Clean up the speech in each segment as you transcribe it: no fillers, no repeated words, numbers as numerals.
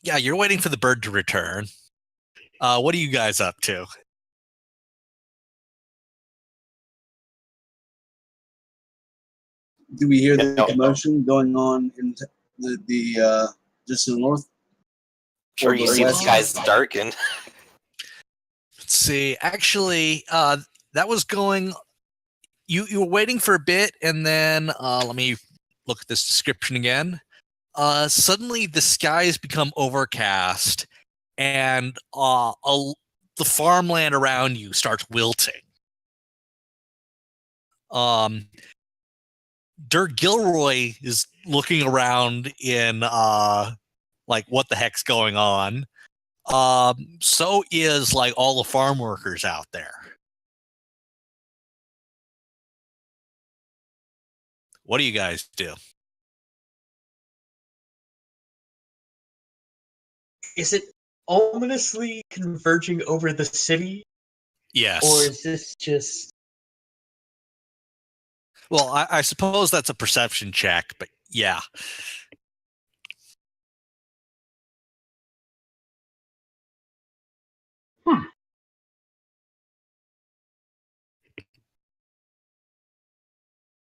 Yeah, you're waiting for the bird to return. What are you guys up to? Do we hear the commotion going on in the just to the north? Sure, you see the skies darken. Let's see. Actually, that was going. You were waiting for a bit, and then let me look at this description again. Suddenly, the skies become overcast, and the farmland around you starts wilting. Dirk Gilroy is looking around in like, what the heck's going on? So is like all the farm workers out there. What do you guys do? Is it ominously converging over the city? Yes. Or is this just... Well, I suppose that's a perception check, but yeah. I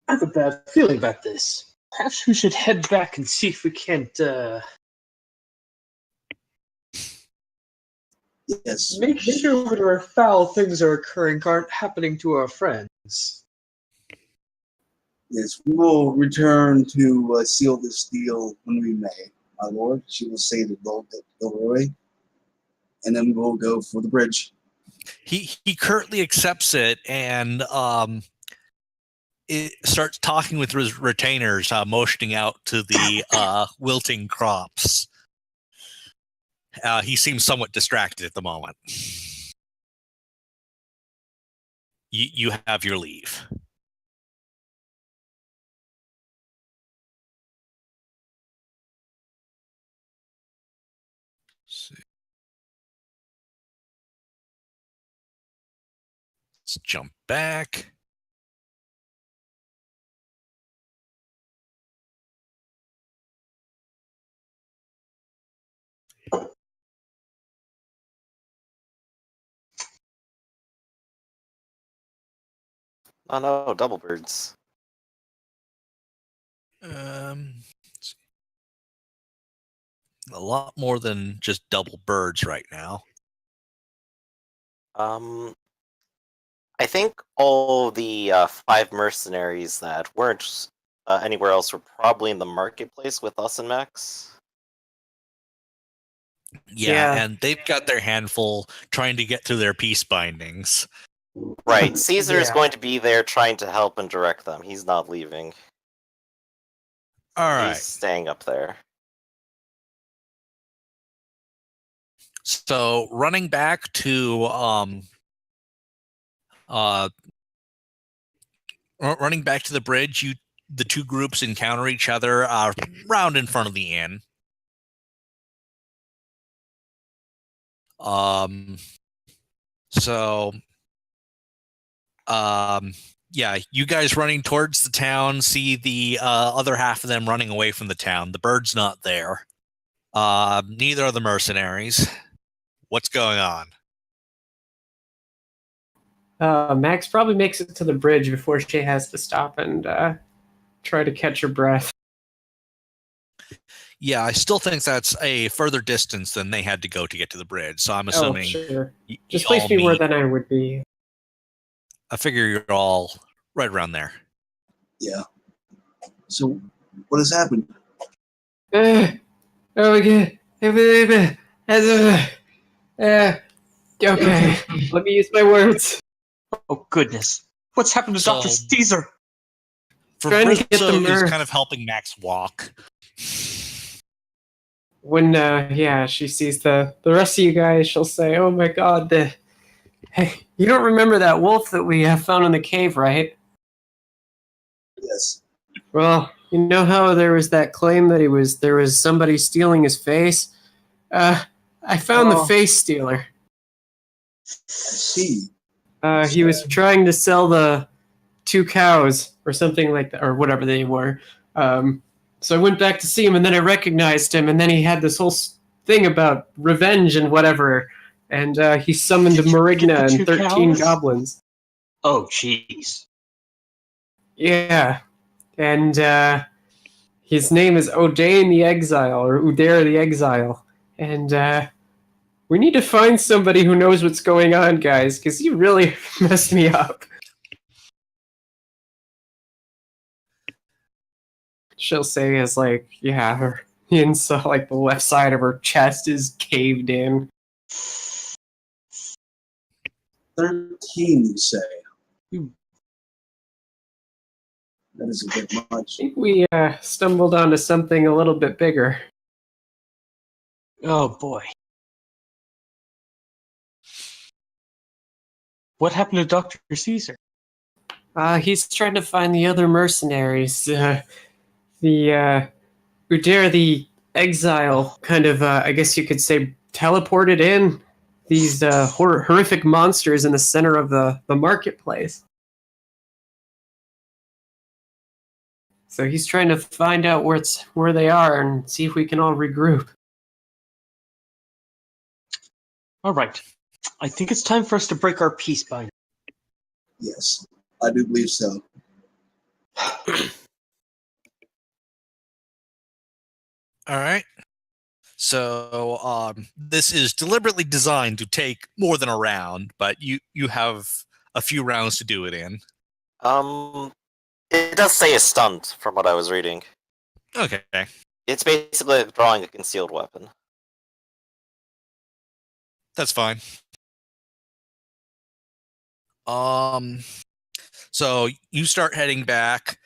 have a bad feeling about this. Perhaps we should head back and see if we can't, Yes. make sure whatever foul things are occurring aren't happening to our friends. Yes, we will return to seal this deal when we may, my lord. She will say to Lord Gilroy, and then we'll go for the bridge. He curtly accepts it, and it starts talking with his retainers, motioning out to the wilting crops. He seems somewhat distracted at the moment. You have your leave. Let's jump back. Oh no, double birds. A lot more than just double birds right now. I think all the 5 mercenaries that weren't anywhere else were probably in the marketplace with us and Max. Yeah, and they've got their handful trying to get through their peace bindings. Right, Caesar is going to be there trying to help and direct them. He's not leaving. All right. He's staying up there. So running back to the bridge, the two groups encounter each other round in front of the inn. Yeah, you guys running towards the town, see the other half of them running away from the town. The bird's not there. Neither are the mercenaries. What's going on? Max probably makes it to the bridge before she has to stop and try to catch her breath. Yeah, I still think that's a further distance than they had to go to get to the bridge. So I'm assuming... Oh, sure. Just place me where then I would be. I figure you're all right around there. Yeah. So, what has happened? Okay. Let me use my words. Oh, goodness. What's happened to Dr. Caesar? For Brizzo, who's kind of helping Max walk. When, she sees the rest of you guys, she'll say, oh my god, hey, you don't remember that wolf that we found in the cave, right? Yes. Well, you know how there was that claim that there was somebody stealing his face? I found the face stealer. I see. He was trying to sell the 2 cows or something like that, or whatever they were. So I went back to see him, and then I recognized him, and then he had this whole thing about revenge and whatever. And he summoned Did you Marigna get the and 2 13 cows? goblins. Oh, jeez. Yeah. And his name is Odain the Exile, or Udair the Exile. And we need to find somebody who knows what's going on, guys, because you really messed me up. She'll say is like, yeah, her inside, like the left side of her chest is caved in. 13, you say? Hmm. That is a bit much. I think we stumbled onto something a little bit bigger. Oh, boy. What happened to Dr. Caesar? He's trying to find the other mercenaries. The Udair the Exile kind of, I guess you could say, teleported in these horrific monsters in the center of the marketplace. So he's trying to find out where they are and see if we can all regroup. All right. I think it's time for us to break our peace binding. Yes, I do believe so. All right. So this is deliberately designed to take more than a round, but you have a few rounds to do it in. It does say a stunt from what I was reading. Okay. It's basically like drawing a concealed weapon. That's fine. So you start heading back.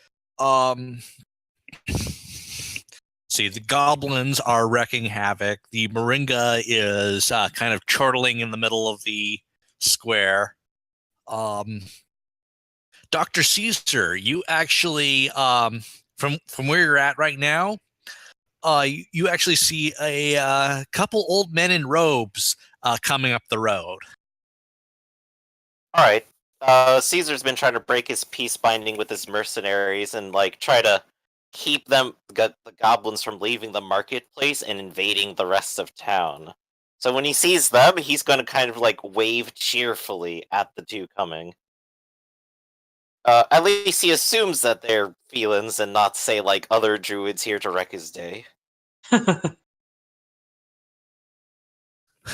See, the goblins are wrecking havoc. The Moringa is kind of chortling in the middle of the square. Dr. Caesar, you actually, from where you're at right now, you actually see a couple old men in robes coming up the road. Alright. Caesar's been trying to break his peace binding with his mercenaries and like try to keep the goblins from leaving the marketplace and invading the rest of town. So when he sees them, he's going to kind of like wave cheerfully at the two coming. At least he assumes that they're felins and not say like other druids here to wreck his day.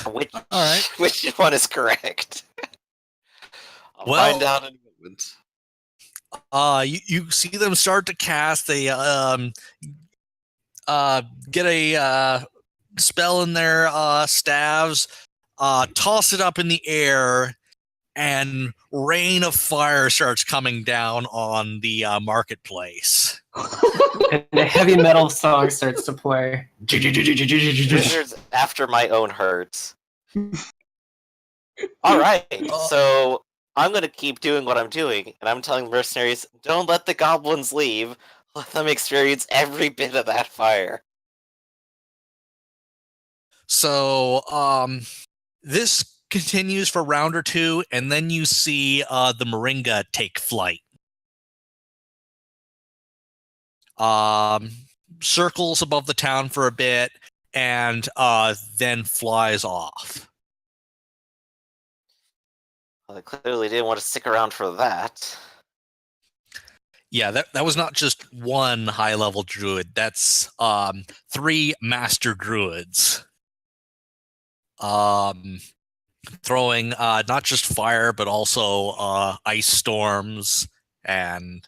Which All right. which one is correct? I'll Well- find out in a moment. You see them start to cast a get a spell in their staves, toss it up in the air, and rain of fire starts coming down on the marketplace. And a heavy metal song starts to play. Wizards after my own hurt. Alright, so I'm gonna keep doing what I'm doing, and I'm telling mercenaries, don't let the goblins leave. Let them experience every bit of that fire. So this continues for round or two, and then you see the Moringa take flight. Circles above the town for a bit, and then flies off. Well, they clearly didn't want to stick around for that. Yeah, that was not just one high-level druid. That's 3 master druids. Throwing not just fire, but also ice storms, and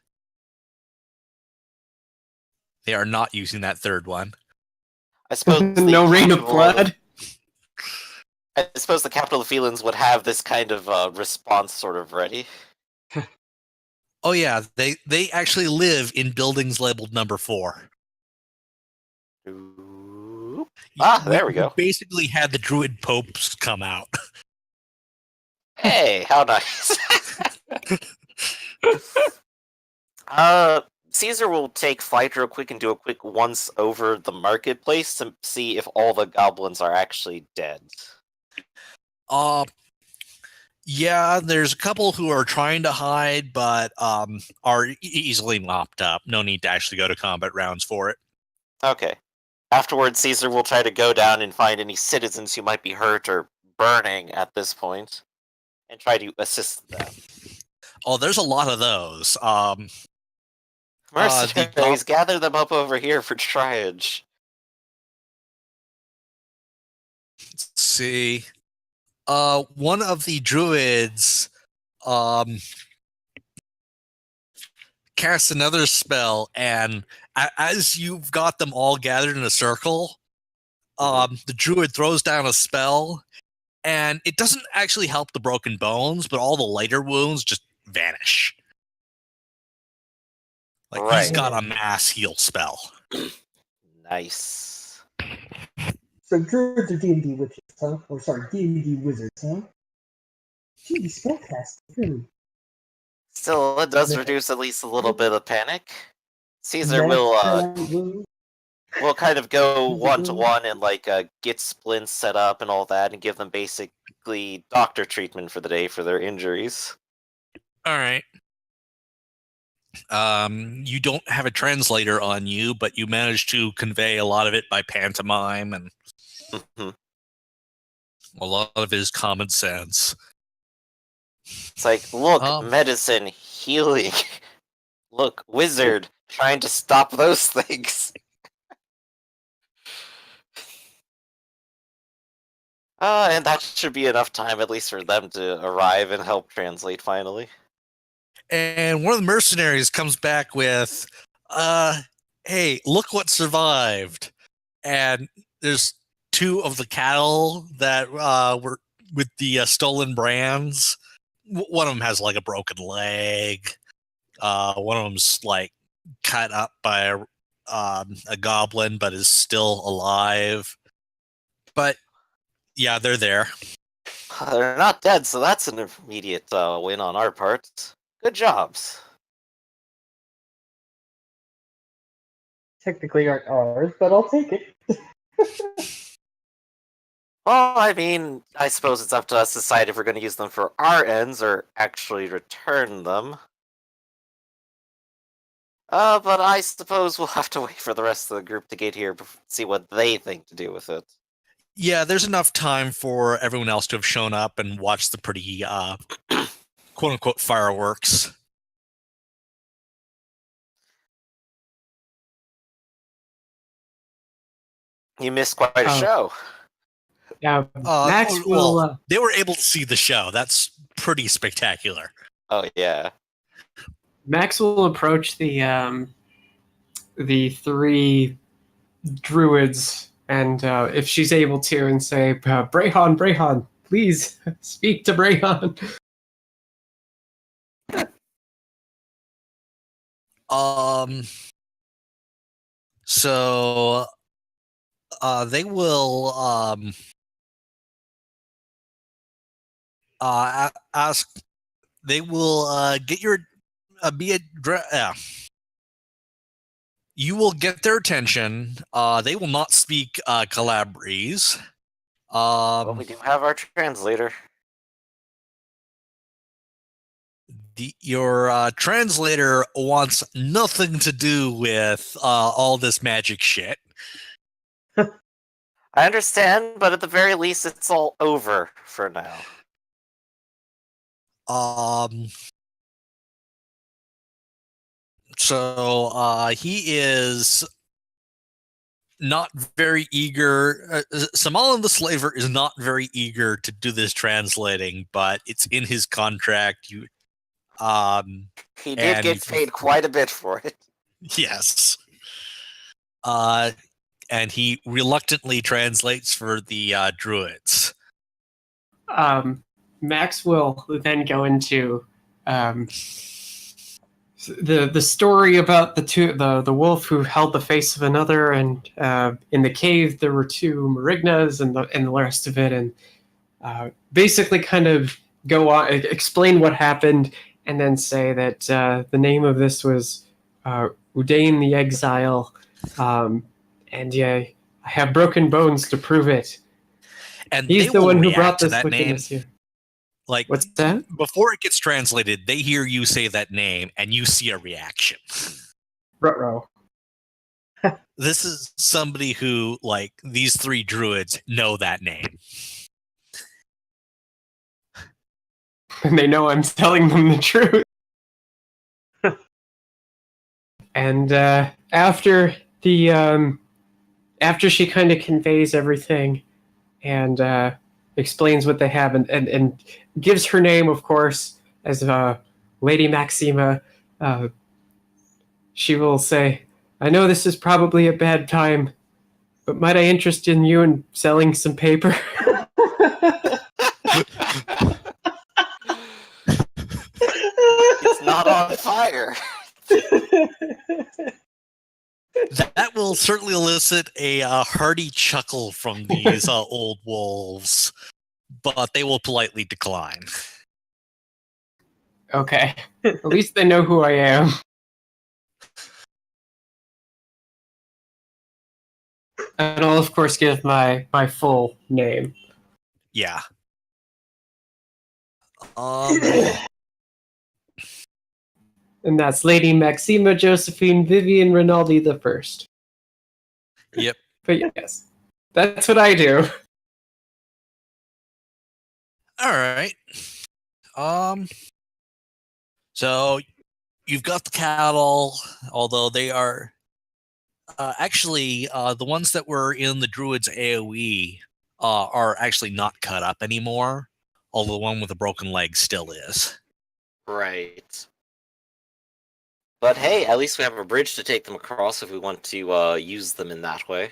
they are not using that third one. I suppose No rain of blood. I suppose the capital of felins would have this kind of response sort of ready. Oh yeah, they actually live in buildings labeled number 4. Oop. There we go. Basically had the druid popes come out. Hey, how nice. Caesar will take flight real quick and do a quick once over the marketplace to see if all the goblins are actually dead. Yeah, there's a couple who are trying to hide, but are easily mopped up. No need to actually go to combat rounds for it. Okay. Afterwards, Caesar will try to go down and find any citizens who might be hurt or burning at this point, and try to assist them. Oh, there's a lot of those. Mercenaries, gather them up over here for triage. Let's see. One of the druids casts another spell, and as you've got them all gathered in a circle, the druid throws down a spell, and it doesn't actually help the broken bones, but all the lighter wounds just vanish. Like he's got a mass heal spell. Nice. So druids are D&D witches, huh? Or sorry, D&D wizards, huh? Gee, spellcast, really. Still, it does reduce at least a little bit of panic. Caesar will kind of go one-to-one and get splints set up and all that, and give them basically doctor treatment for the day for their injuries. All right. You don't have a translator on you, but you manage to convey a lot of it by pantomime, and a lot of it is common sense. It's like, look, medicine, healing. Look, wizard, trying to stop those things. And that should be enough time, at least for them to arrive and help translate finally. And one of the mercenaries comes back with, hey, look what survived. And there's two of the cattle that were with the stolen brands. One of them has like a broken leg. One of them's like cut up by a goblin, but is still alive. But yeah, they're there. They're not dead, so that's an immediate win on our part. Good jobs. Technically aren't ours, but I'll take it. Well, I mean, I suppose it's up to us to decide if we're going to use them for our ends or actually return them. But I suppose we'll have to wait for the rest of the group to get here to see what they think to do with it. Yeah, there's enough time for everyone else to have shown up and watched the pretty, quote-unquote, fireworks. You missed quite a show. Yeah, Max will... they were able to see the show. That's pretty spectacular. Oh, yeah. Max will approach the three druids, and if she's able to, and say, Brehan, please speak to Brehan. So they will ask. They will get your you will get their attention. They will not speak Calabries. Well, we do have our translator. Your translator wants nothing to do with all this magic shit. I understand, but at the very least, it's all over for now. So he is not very eager. Samalan the Slaver is not very eager to do this translating, but it's in his contract. He did get paid quite a bit for it. Yes. And he reluctantly translates for the druids. Max will then go into the story about the wolf who held the face of another, and in the cave there were two Marignas and the rest of it, and basically kind of go on, explain what happened, and then say that the name of this was Udain the Exile, and yeah, I have broken bones to prove it. And he's the one who brought this wickedness here. Like, what's that? Before it gets translated, they hear you say that name, and you see a reaction. Ruh-roh. This is somebody who, like, these three druids know that name. And they know I'm telling them the truth. And after she kind of conveys everything and explains what they have and gives her name, of course, as Lady Maxima, she will say, "I know this is probably a bad time, but might I interest in you in selling some paper?" It's not on fire. That will certainly elicit a hearty chuckle from these old wolves, but they will politely decline. Okay. At least they know who I am. And I'll, of course, give my full name. Yeah. And that's Lady Maxima Josephine Vivian Rinaldi the First. Yep. But yes, that's what I do. All right. So you've got the cattle, although they are actually the ones that were in the druid's AoE are actually not cut up anymore, although the one with the broken leg still is. Right. But hey, at least we have a bridge to take them across if we want to use them in that way.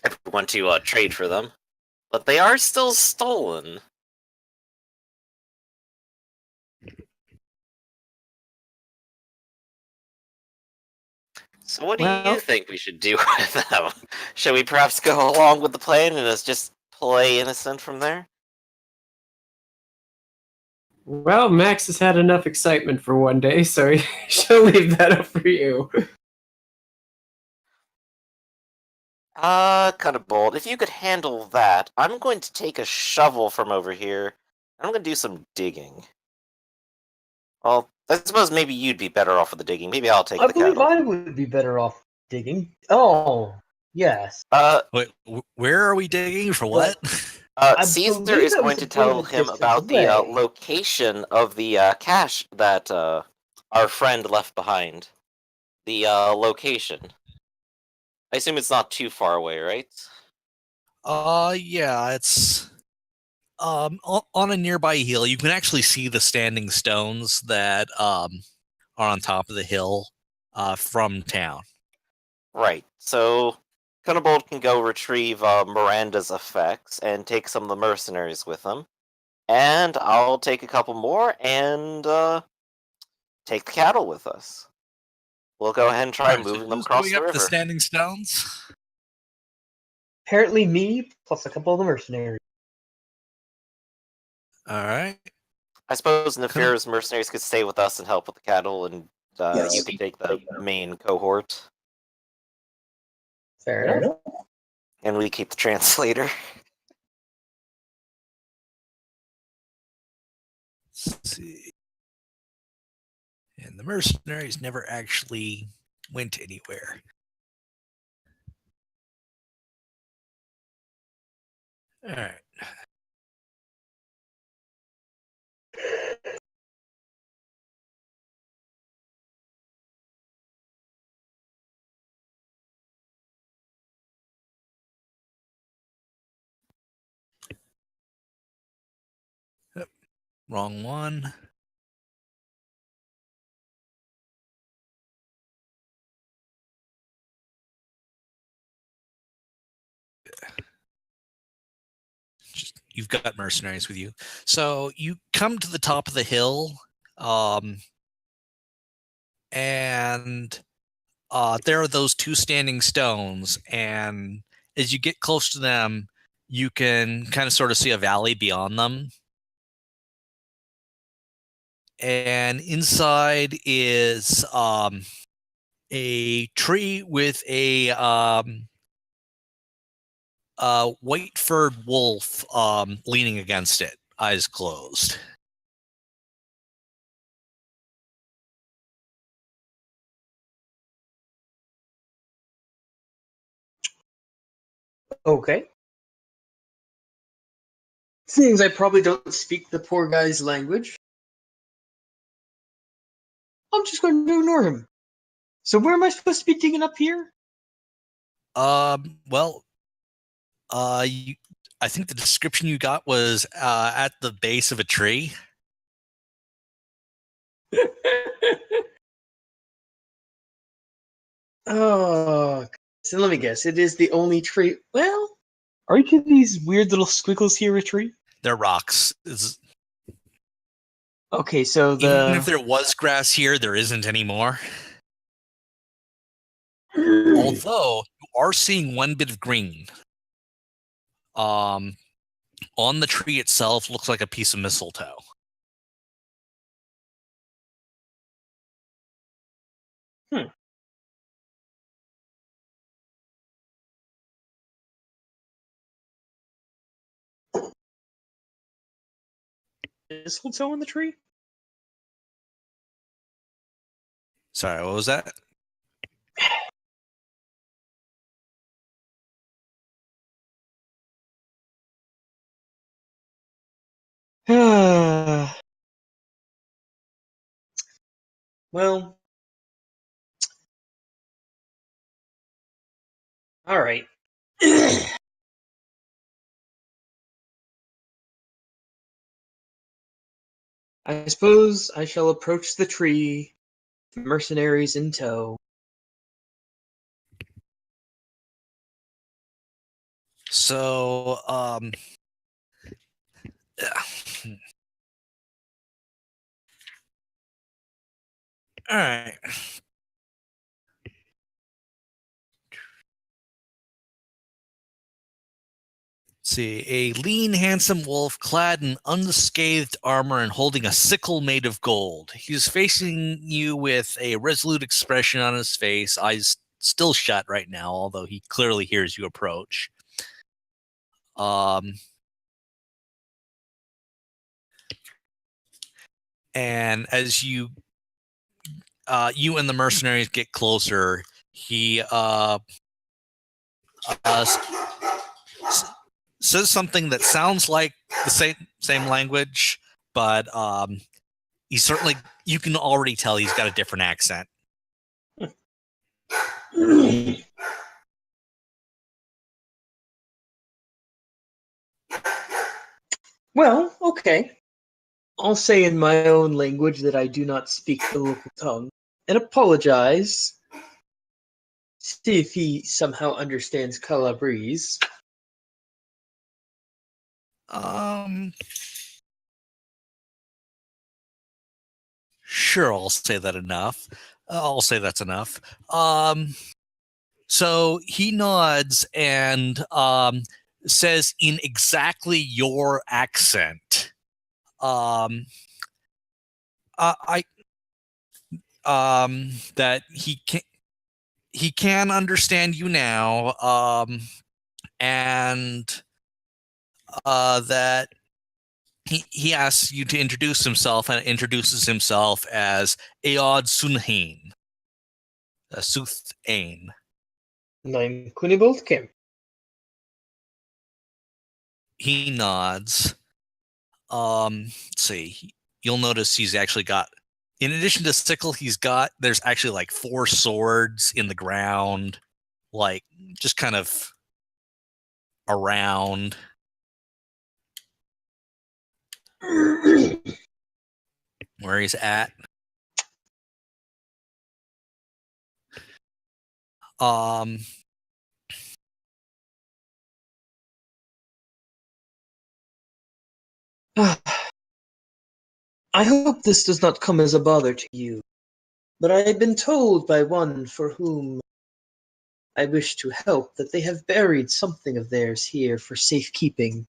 If we want to trade for them. But they are still stolen. So what do Well- you think we should do with them? Should we perhaps go along with the plan and just play innocent from there? Well, Max has had enough excitement for one day, so she'll leave that up for you. Kind of bold. If you could handle that, I'm going to take a shovel from over here. I'm going to do some digging. Well, I suppose maybe you'd be better off with the digging. Maybe I'll take I the believe cattle. I would be better off digging. Oh, yes. Wait, where are we digging for what? I Caesar believe is that going was to a tell good him distance about the away. location of the cache that our friend left behind. The location. I assume it's not too far away, right? Yeah, it's on a nearby hill. You can actually see the standing stones that are on top of the hill from town. Right. So, Cunnibold can go retrieve Miranda's effects and take some of the mercenaries with him. And I'll take a couple more and take the cattle with us. We'll go ahead and try Alright, so moving them who's across going the up the river. standing stones? Apparently me, plus a couple of the mercenaries. All right. I suppose Nefira's mercenaries could stay with us and help with the cattle, and Yes. you could take the main cohort. Fair enough. And we keep the translator. Let's see. And the mercenaries never actually went anywhere. All right. Yep. Wrong one. You've got mercenaries with you. So you come to the top of the hill, and there are those two standing stones. And as you get close to them, you can kind of sort of see a valley beyond them. And inside is a tree with a white-furred wolf leaning against it, eyes closed. Okay. Seems I probably don't speak the poor guy's language, I'm just going to ignore him. So where am I supposed to be digging up here? Well, I think the description you got was at the base of a tree. Oh, so let me guess. It is the only tree. Well, are each of these weird little squiggles here a tree? They're rocks. Okay, so Even if the there was grass here, there isn't anymore. Although you are seeing one bit of green. On the tree itself looks like a piece of mistletoe. mistletoe on the tree? Sorry, what was that? Well, all right. I suppose I shall approach the tree, mercenaries in tow. So, all right. See, a lean, handsome wolf clad in unscathed armor and holding a sickle made of gold. He's facing you with a resolute expression on his face, eyes still shut right now, although he clearly hears you approach. And as you and the mercenaries get closer, he says something that sounds like the same language, but he's certainly, you can already tell he's got a different accent. Well, okay. I'll say in my own language that I do not speak the local tongue and apologize. See if he somehow understands Calabries. Sure, I'll say that enough. I'll say that's enough. So he nods and says in exactly your accent, that he can understand you now, and that he asks you to introduce himself, and introduces himself as Aod Sunhain, Suth Ain. I'm Cunibald Kim. He nods. Let's see. You'll notice he's actually got, in addition to sickle, there's actually like 4 swords in the ground, like just kind of around. Where he's at. I hope this does not come as a bother to you, but I have been told by one for whom I wish to help that they have buried something of theirs here for safekeeping.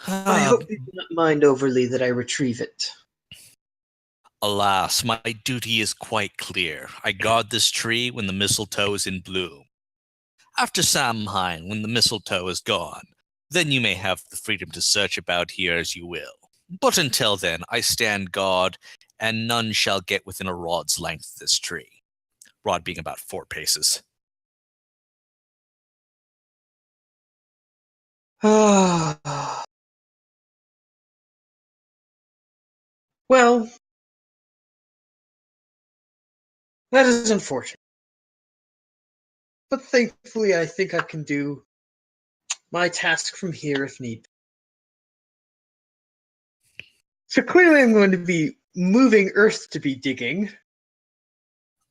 I hope you do not mind overly that I retrieve it. Alas, my duty is quite clear. I guard this tree when the mistletoe is in bloom. After Samhain, when the mistletoe is gone, then you may have the freedom to search about here as you will. But until then, I stand guard, and none shall get within a rod's length of this tree. Rod being about 4 paces. Well, that is unfortunate. But thankfully, I think I can do my task from here if need. So clearly, I'm going to be moving earth to be digging.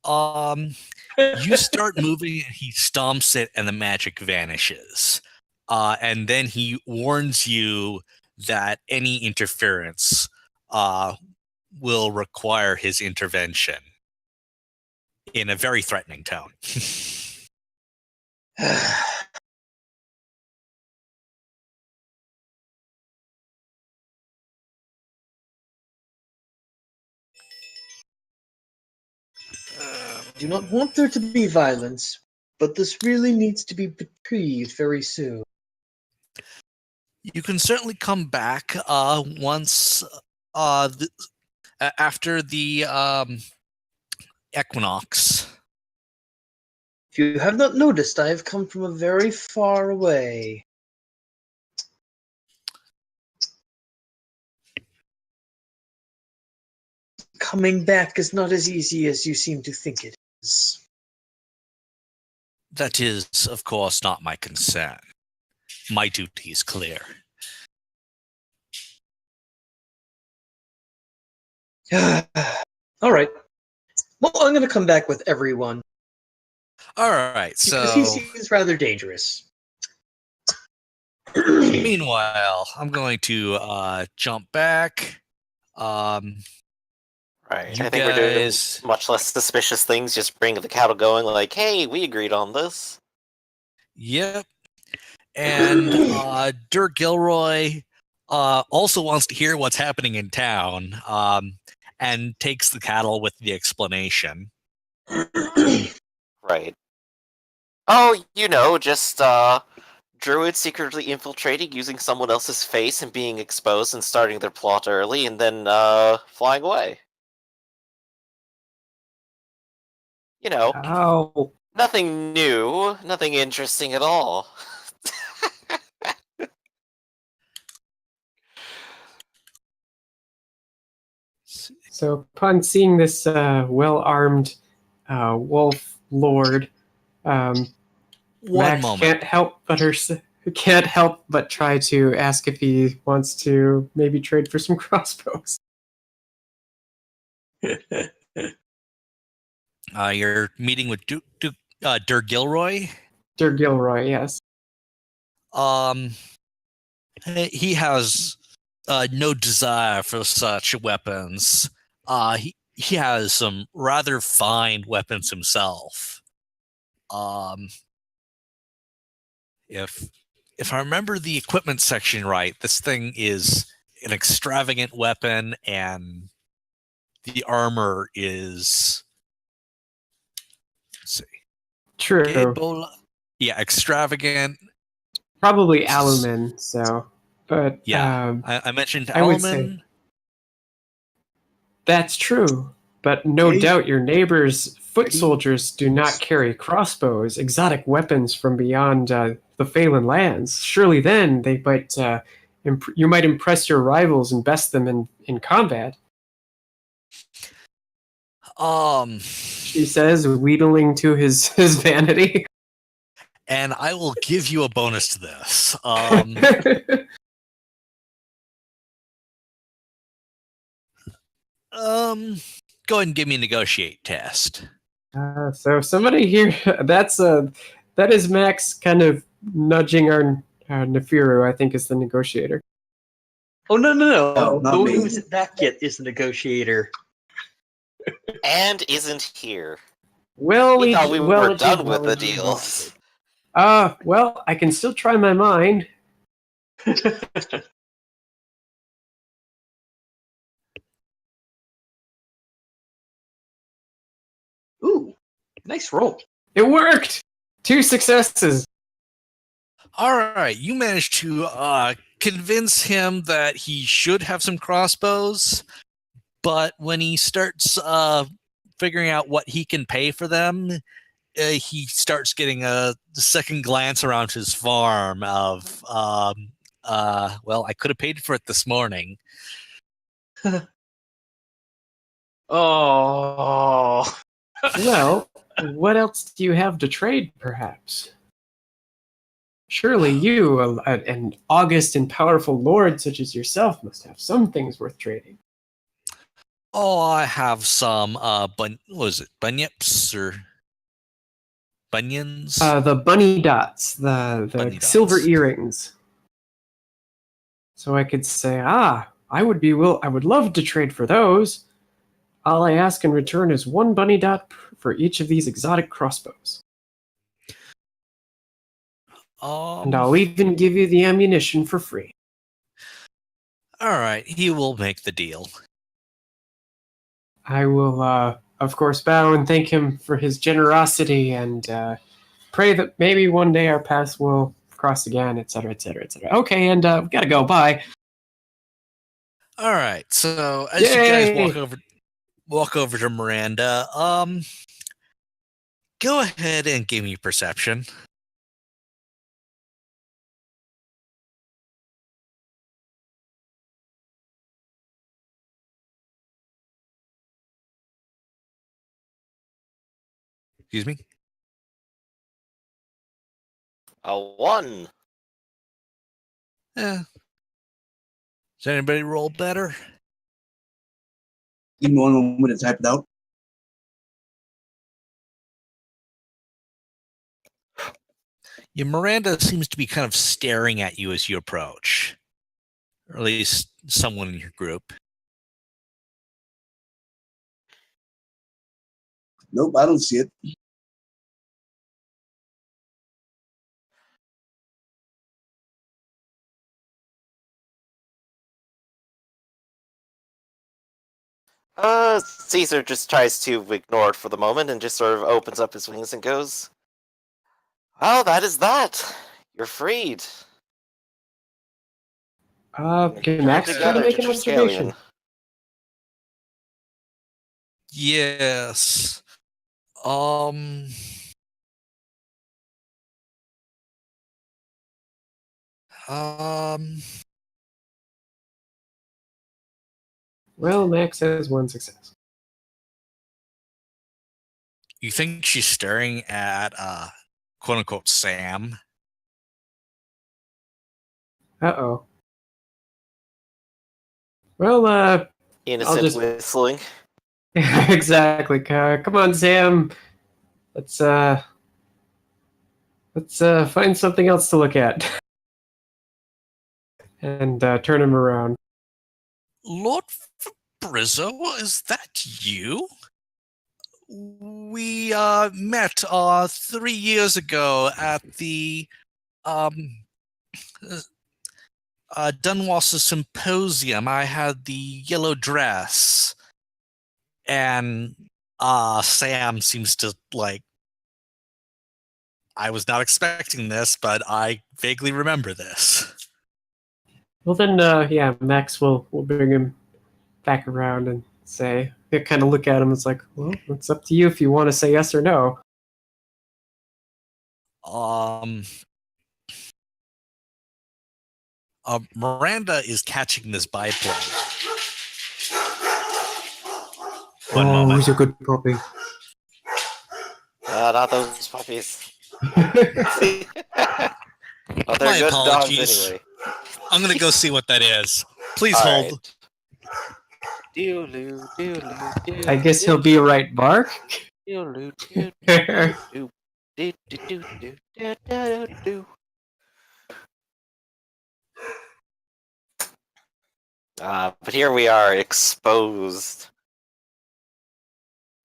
You start moving, and he stomps it, and the magic vanishes. And then he warns you that any interference will require his intervention in a very threatening tone. Do not want there to be violence, but this really needs to be retrieved very soon. You can certainly come back once after the equinox. If you have not noticed, I have come from a very far away. Coming back is not as easy as you seem to think it is. That is, of course, not my concern. My duty is clear. All right. Well, I'm going to come back with everyone. All right, Because he so seems rather dangerous. meanwhile, I'm going to jump back. Right. You I think we're doing guys- much less suspicious things. Just bring the cattle going, like, hey, we agreed on this. Yep. And Dirk Gilroy also wants to hear what's happening in town and takes the cattle with the explanation. Right. Oh, just druids secretly infiltrating, using someone else's face and being exposed and starting their plot early, and then flying away. Oh, Nothing new, nothing interesting at all. so upon seeing this well-armed wolf lord, One Max moment. can't help but try to ask if he wants to maybe trade for some crossbows. You're meeting with Dirk Gilroy. Sir Gilroy, yes. He has no desire for such weapons. He has some rather fine weapons himself. If I remember the equipment section right, this thing is an extravagant weapon, and the armor is. Let's see. True. Ebola. Yeah, extravagant. Probably Alumin, so. But Yeah, I mentioned I would say- Alaman. that's true. But no Okay. doubt your neighbors' foot Ready? soldiers do not carry crossbows, exotic weapons from beyond the Phelan lands. Surely then they might you might impress your rivals and best them in combat. She says, wheedling to his vanity. And I will give you a bonus to this. Go ahead and give me a negotiate test. So somebody here, that is Max kind of nudging our Nefiru, I think is the negotiator. Oh, no. No, not The one me. who isn't back yet is the negotiator. And isn't here. Well, We thought we were done well, with the deals. well, I can still try my mind. Ooh, nice roll. It worked! 2 successes. All right, you managed to convince him that he should have some crossbows, but when he starts figuring out what he can pay for them, he starts getting a second glance around his farm of, well, I could have paid for it this morning. Oh. Well, what else do you have to trade, perhaps? Surely you, an august and powerful lord such as yourself, must have some things worth trading. Oh, I have some, what was it, bunyips or bunions? The bunny dots, the Bunny silver dots. earrings. So I could say, I would love to trade for those. All I ask in return is one bunny dot for each of these exotic crossbows. And I'll even give you the ammunition for free. All right, he will make the deal. I will, of course, bow and thank him for his generosity and pray that maybe one day our paths will cross again, etc., etc., etc. Okay, and we gotta go. Bye. All right, so as Yay! you guys walk over to Miranda, go ahead and give me perception. Excuse me. A 1. Yeah. Does anybody roll better? Give me one moment to type it out. Yeah, Miranda seems to be kind of staring at you as you approach, or at least someone in your group. Nope, I don't see it. Caesar just tries to ignore it for the moment and just sort of opens up his wings and goes, "Oh, that is that. You're freed. Can Max try to make an observation? Yes. Um. Well, Max has one success. You think she's staring at quote unquote Sam? Uh-oh. Well, Innocent just- whistling. exactly. Come on, Sam. Let's find something else to look at. And turn him around. Lord Fabrizzo, is that you? We met 3 years ago at the Dunwasser Symposium. I had the yellow dress, and Sam seems to like. I was not expecting this, but I vaguely remember this. Well, then, yeah, Max will bring him back around and say, he'll kind of look at him. It's like, well, it's up to you if you want to say yes or no. Miranda is catching this byplay. He's a good puppy. Not those puppies. Oh, they're My good apologies. dogs anyway. I'm gonna go see what that is. Please All hold. right. I guess he'll be right, Bark. But here we are, exposed.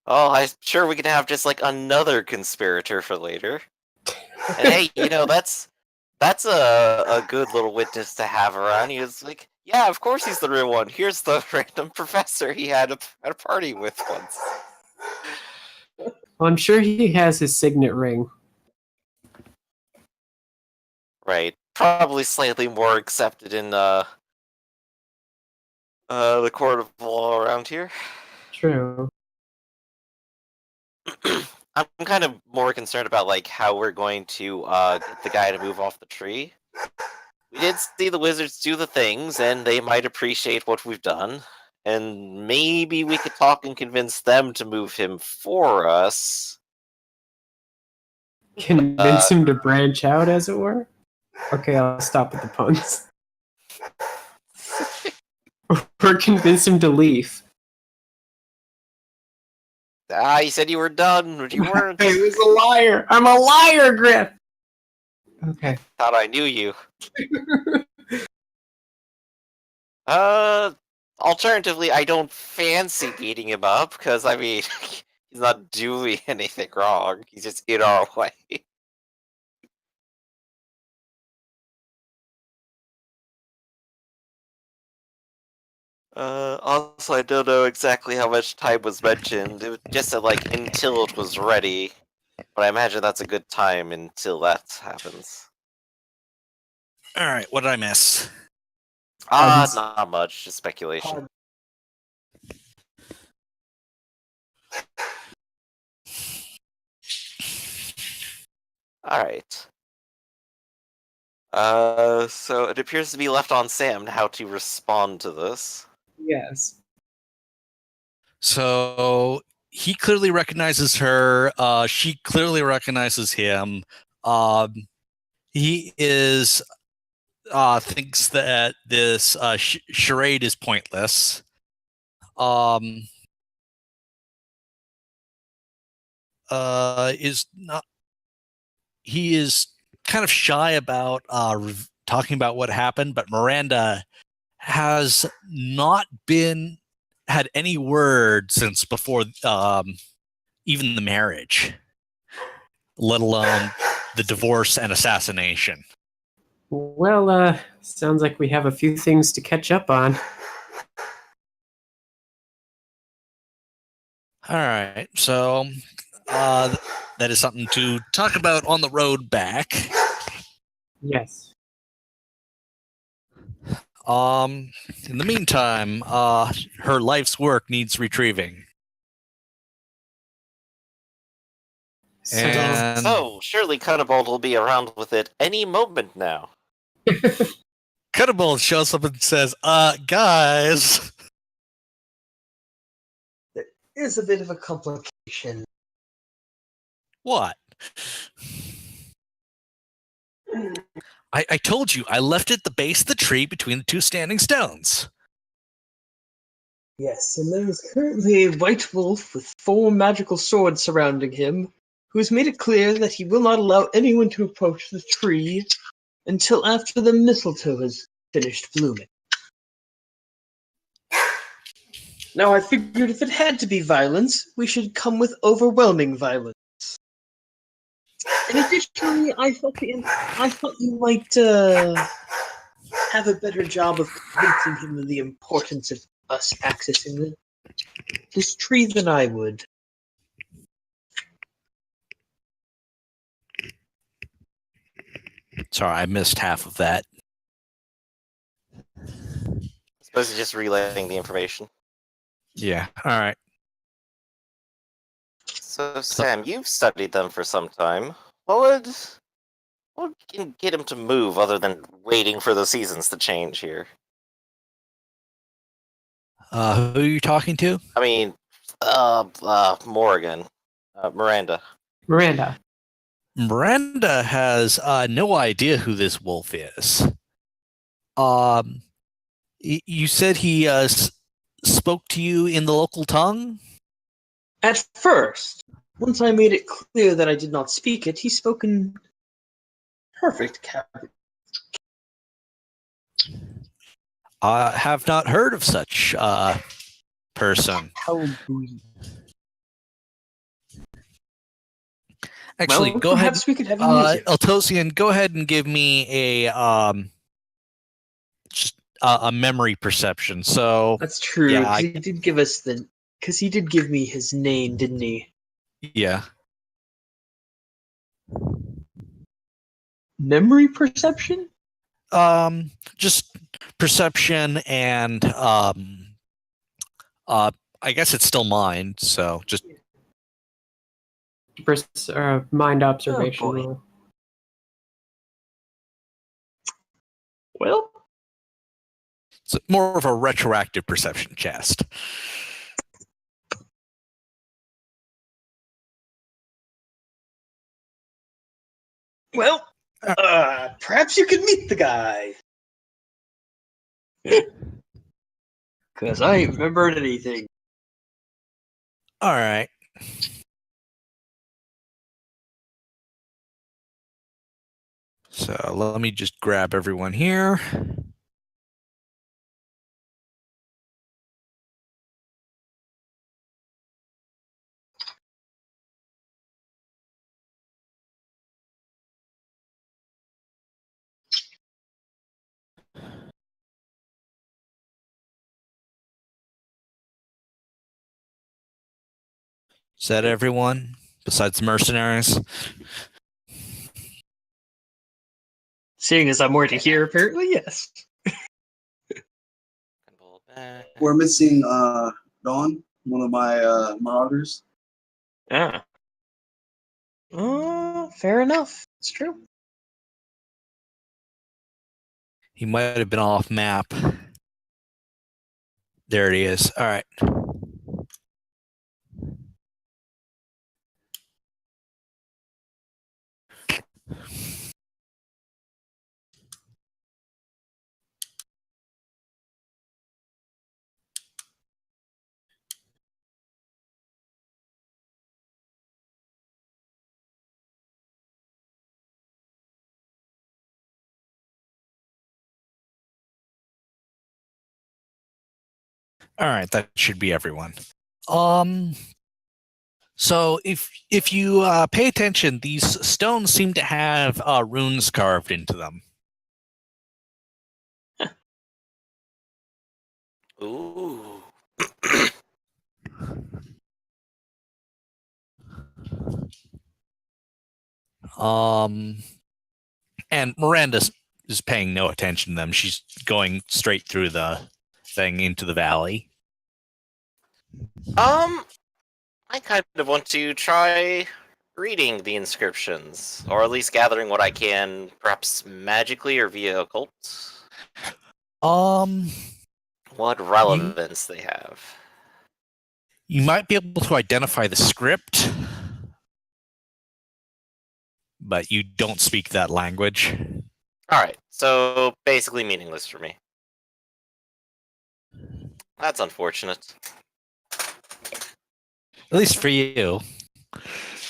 Oh, I'm sure we can have just like another conspirator for later. And hey, that's a good little witness to have around. He was like, yeah, of course he's the real one. Here's the random professor he had at a party with once. Well, I'm sure he has his signet ring. Right. Probably slightly more accepted in the court of law around here. True. I'm kind of more concerned about like how we're going to get the guy to move off the tree. We did see the wizards do the things, and they might appreciate what we've done. And maybe we could talk and convince them to move him for us. Convince him to branch out, as it were? Okay, I'll stop with the puns. Or convince him to leave. Ah, you said you were done, but you weren't. I was a liar! I'm a liar, Griff! Okay. Thought I knew you. Alternatively, I don't fancy beating him up, because, I mean, he's not doing anything wrong. He's just in our way. Also, I don't know exactly how much time was mentioned. It was just said, like, until it was ready. But I imagine that's a good time until that happens. All right, what did I miss? Not much, just speculation. Alright. So it appears to be left on Sam how to respond to this. Yes. So he clearly recognizes her. She clearly recognizes him. He is thinks that this charade is pointless. Is not. He is kind of shy about talking about what happened, but Miranda has not had any word since before even the marriage, let alone the divorce and assassination. Well, sounds like we have a few things to catch up on. All right, so that is something to talk about on the road back. Yes. In the meantime, her life's work needs retrieving. And So, surely Cunnibald will be around with it any moment now. Cunnibald shows up and says, guys. There is a bit of a complication. What? I told you, I left it at the base of the tree between the two standing stones. Yes, and there is currently a white wolf with 4 magical swords surrounding him, who has made it clear that he will not allow anyone to approach the tree until after the mistletoe has finished blooming. Now, I figured if it had to be violence, we should come with overwhelming violence. And additionally, I thought you might have a better job of convincing him of the importance of us accessing this tree than I would. Sorry, I missed half of that. I suppose he's just relaying the information. Yeah, all right. So, Sam, you've studied them for some time. What can get him to move other than waiting for the seasons to change here? Who are you talking to? I mean, Morgan. Miranda. Miranda. Miranda has no idea who this wolf is. You said he spoke to you in the local tongue? At first, once I made it clear that I did not speak it, he spoke in perfect Calabria. I have not heard of such person. Actually, Well, go ahead. perhaps we could have him use it. Altosian, go ahead and give me a memory perception. So That's true. yeah, 'Cause he did give us because he did give me his name, didn't he? yeah. Memory perception? Just perception and I guess it's still mind. So just mind observation Oh, boy. roll. Well, It's more of a retroactive perception chest. perhaps you could meet the guy. Because I ain't remembered anything. All right. So let me just grab everyone here. Is that everyone besides the mercenaries? Seeing as I'm already here, apparently, yes. We're missing Dawn, one of my marauders. Ah. Fair enough. It's true. He might have been off map. There he is. All right. All right, that should be everyone. So if you pay attention, these stones seem to have runes carved into them. Ooh. And Miranda is paying no attention to them. She's going straight through the thing into the valley. I kind of want to try reading the inscriptions, or at least gathering what I can, perhaps magically or via occult. Um, What relevance they have. you might be able to identify the script, but you don't speak that language. Alright, so basically meaningless for me. That's unfortunate. At least for you.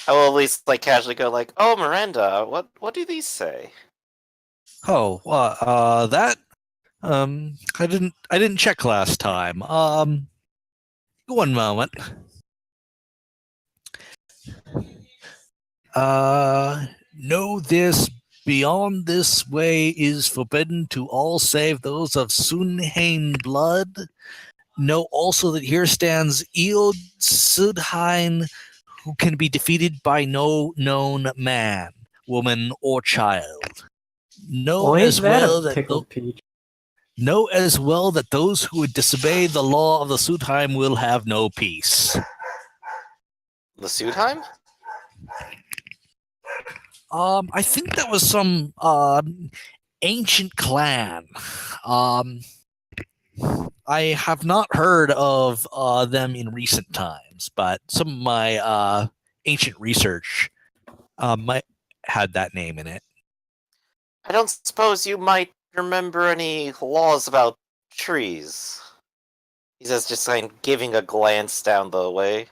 I will at least like casually go like, "Oh, Miranda, what do these say?" Oh, that I didn't check last time. One moment. Know this: beyond this way is forbidden to all save those of Sunhain blood. Know also that here stands Eod Sudhain, who can be defeated by no known man, woman, or child. Know Boy, as is that well a that tickled peach. know as well that those who would disobey the law of the Sudheim will have no peace. The Sudheim? I think that was some ancient clan. I have not heard of them in recent times, but some of my ancient research might had that name in it. I don't suppose you might remember any laws about trees. He says, just kind of giving a glance down the way.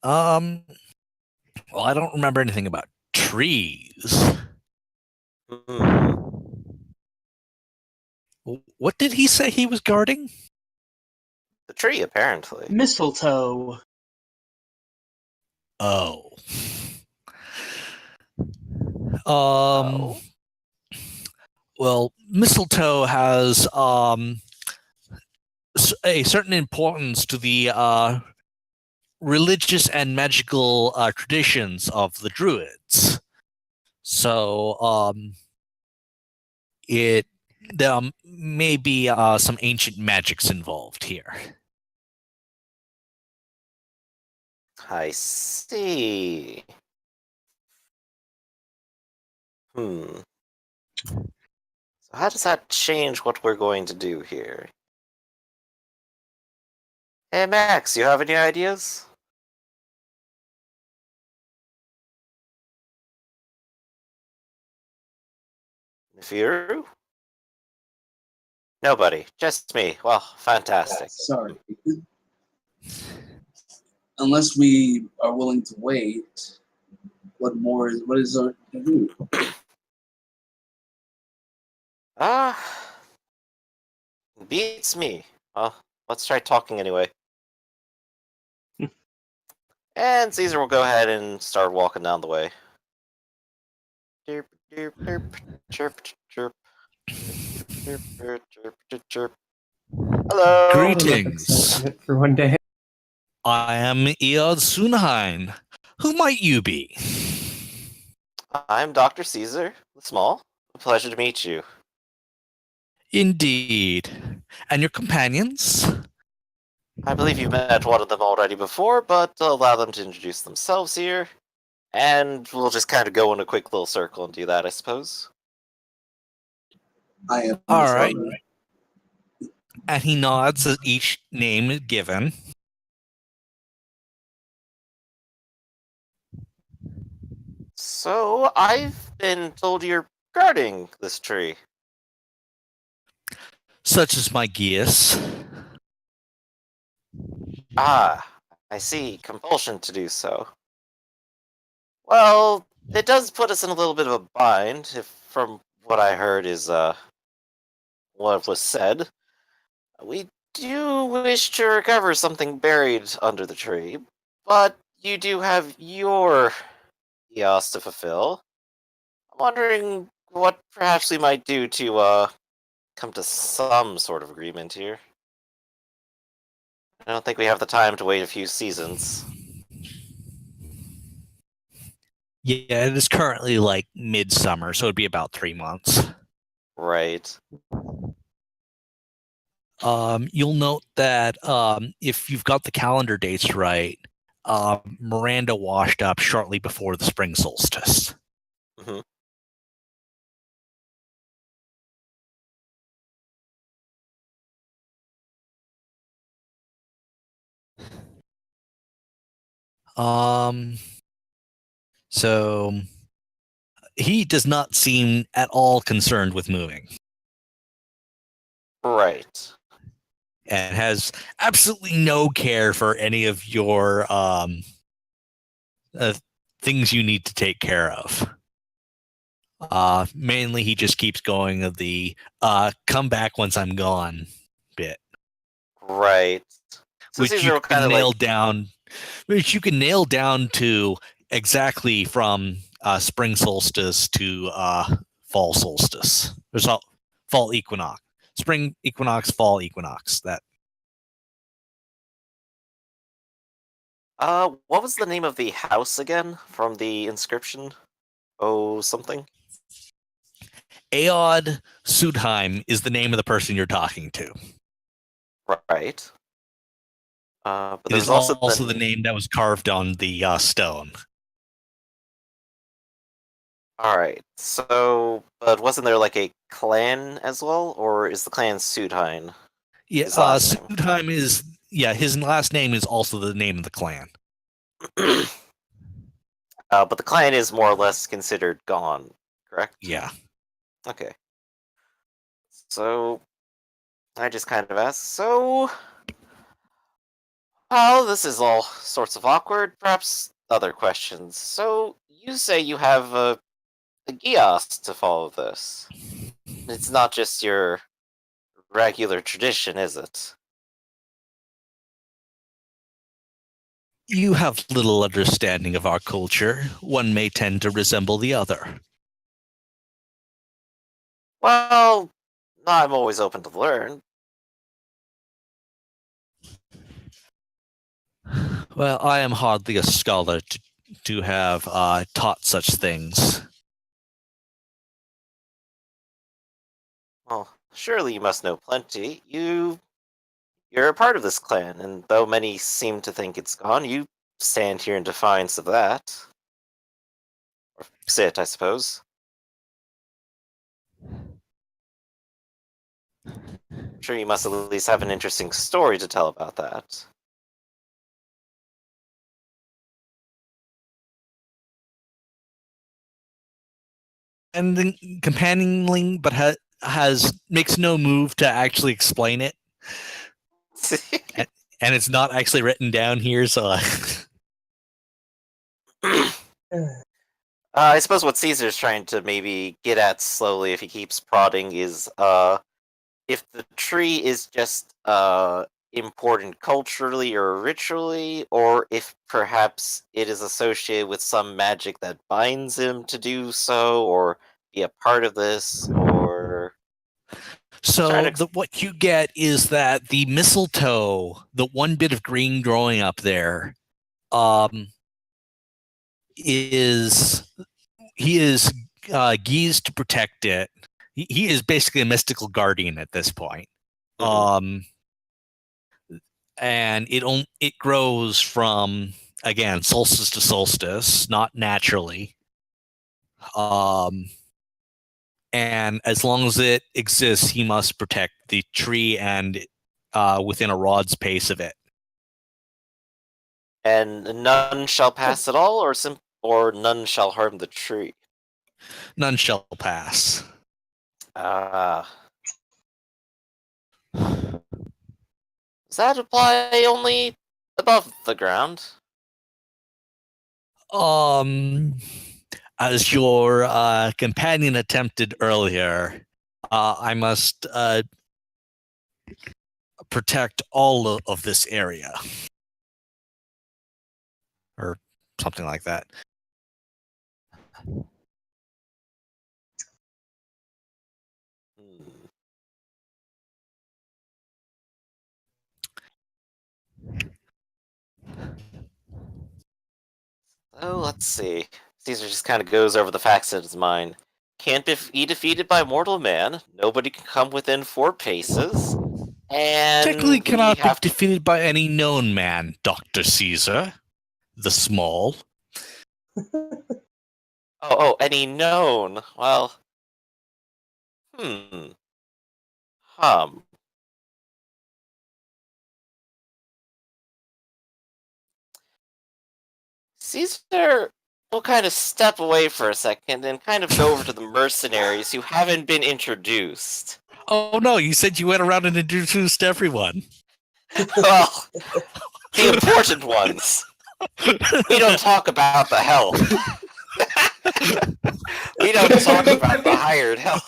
Well, I don't remember anything about trees. Hmm. What did he say he was guarding? The tree, apparently. Mistletoe. Oh. Oh. Well, mistletoe has a certain importance to the religious and magical traditions of the Druids. So there may be some ancient magics involved here. I see. So how does that change what we're going to do here? Hey, Max, you have any ideas? Nifiru? Nobody, just me. Well, fantastic. Sorry. Unless we are willing to wait, what is our to do? Beats me. Well, let's try talking anyway. And Caesar will go ahead and start walking down the way. Chirp, chirp, chirp, chirp, chirp, chirp, chirp, chirp, chirp, chirp. Hello. Greetings. For one day. I am Eod Sunheim. Who might you be? I'm Dr. Caesar, the Small. A pleasure to meet you. Indeed. And your companions? I believe you've met one of them already before, but I'll allow them to introduce themselves here. And we'll just kind of go in a quick little circle and do that, I suppose. I am. All right. And he nods as each name is given. So, I've been told you're guarding this tree. Such is my geas. Ah, I see. Compulsion to do so. Well, it does put us in a little bit of a bind, if from what I heard is what was said. We do wish to recover something buried under the tree, but you do have your EOS to fulfill. I'm wondering what perhaps we might do to come to some sort of agreement here. I don't think we have the time to wait a few seasons. Yeah, it is currently like midsummer, so it'd be about 3 months. Right. You'll note that if you've got the calendar dates right, Miranda washed up shortly before the spring solstice. Hmm. So he does not seem at all concerned with moving Right. and has absolutely no care for any of your things you need to take care of. Mainly, he just keeps going of the come back once I'm gone bit, Right. So which Caesar you will can kind of nail like, down, which you can nail down to exactly from spring solstice to fall solstice. There's all fall equinox, spring equinox, fall equinox. That what was the name of the house again from the inscription? Oh, something? Aod Sudheim is the name of the person you're talking to. Right. But It there is was also also the name that was carved on the stone. Alright, so, but wasn't there like a clan as well? Or is the clan Sudheim Yeah, his last name? Sudheim is his last name is also the name of the clan. But the clan is more or less considered gone, correct? Yeah. Okay. So, I just kind of asked, so, well, this is all sorts of awkward. Perhaps other questions. So, you say you have a Gios to follow this. It's not just your regular tradition, is it? You have little understanding of our culture. One may tend to resemble the other. Well, I'm always open to learn. Well, I am hardly a scholar to have taught such things. Well, surely you must know plenty. You're a part of this clan, and though many seem to think it's gone, you stand here in defiance of that. Or sit, I suppose. I'm sure you must at least have an interesting story to tell about that. And then companioning, but has makes no move to actually explain it, and it's not actually written down here. So, I suppose what Caesar's trying to maybe get at slowly, if he keeps prodding, is if the tree is just important culturally or ritually, or if perhaps it is associated with some magic that binds him to do so, or be a part of this, or so what you get is that the mistletoe, the one bit of green growing up there, is geezed to protect it. He is basically a mystical guardian at this point. Mhm. And it grows from, again, solstice to solstice, not naturally. And as long as it exists, he must protect the tree and within a rod's pace of it. And none shall pass at all, or none shall harm the tree. None shall pass. Ah. Does that apply only above the ground? As your companion attempted earlier, I must protect all of this area, or something like that. Oh, let's see. Caesar just kind of goes over the facts in his mind. Can't be defeated by mortal man. Nobody can come within 4 paces. And Technically we cannot be have defeated by any known man, Dr. Caesar the Small. any known. Well, hum. Caesar will kind of step away for a second and kind of go over to the mercenaries who haven't been introduced. Oh no, you said you went around and introduced everyone. Well, the important ones. We don't talk about the help. We don't talk about the hired help.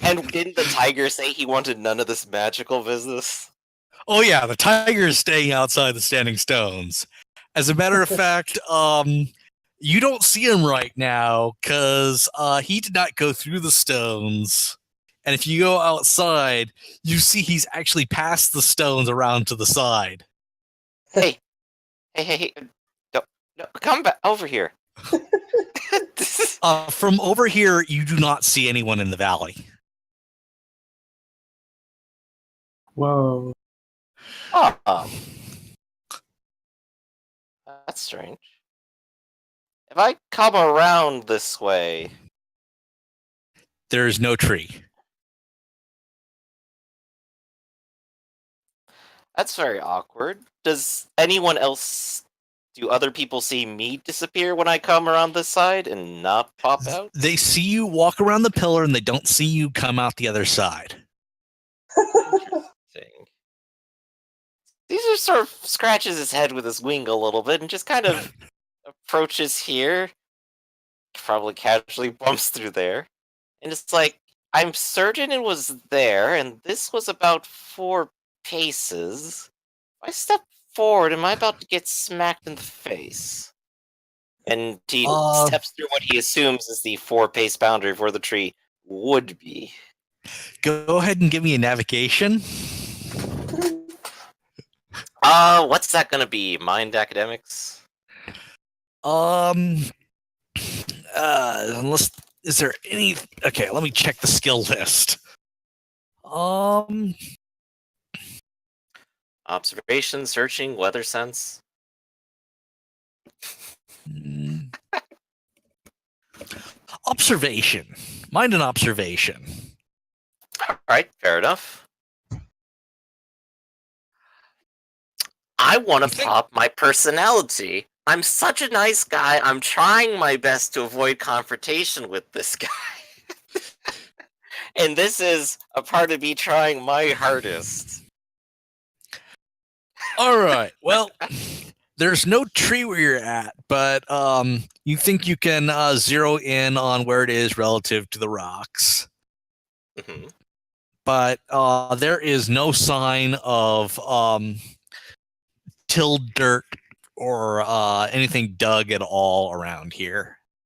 And didn't the tiger say he wanted none of this magical business? Oh yeah, the tiger is staying outside the standing stones. As a matter of fact, you don't see him right now because he did not go through the stones. And if you go outside, you see he's actually past the stones around to the side. Hey, no, come back over here. From over here, you do not see anyone in the valley. Whoa. Oh, that's strange. If I come around this way, There is no tree. that's very awkward. Does anyone else? Do other people see me disappear when I come around this side and not pop out? They see you walk around the pillar and they don't see you come out the other side. Interesting. Caesar sort of scratches his head with his wing a little bit and just kind of approaches here. Probably casually bumps through there. And it's like, I'm certain it was there, and this was about 4 paces. If I step forward, am I about to get smacked in the face? And he steps through what he assumes is the 4-pace boundary of where the tree would be. Go ahead and give me a navigation. What's that gonna be? Mind academics? Unless is there any? Okay, let me check the skill list. Observation, searching, weather sense. Observation. Mind an observation. All right, fair enough. I want to pop my personality. I'm such a nice guy. I'm trying my best to avoid confrontation with this guy. And this is a part of me trying my hardest. All right. Well, there's no tree where you're at, but you think you can zero in on where it is relative to the rocks. Mhm. But there is no sign of tilled dirt or anything dug at all around here.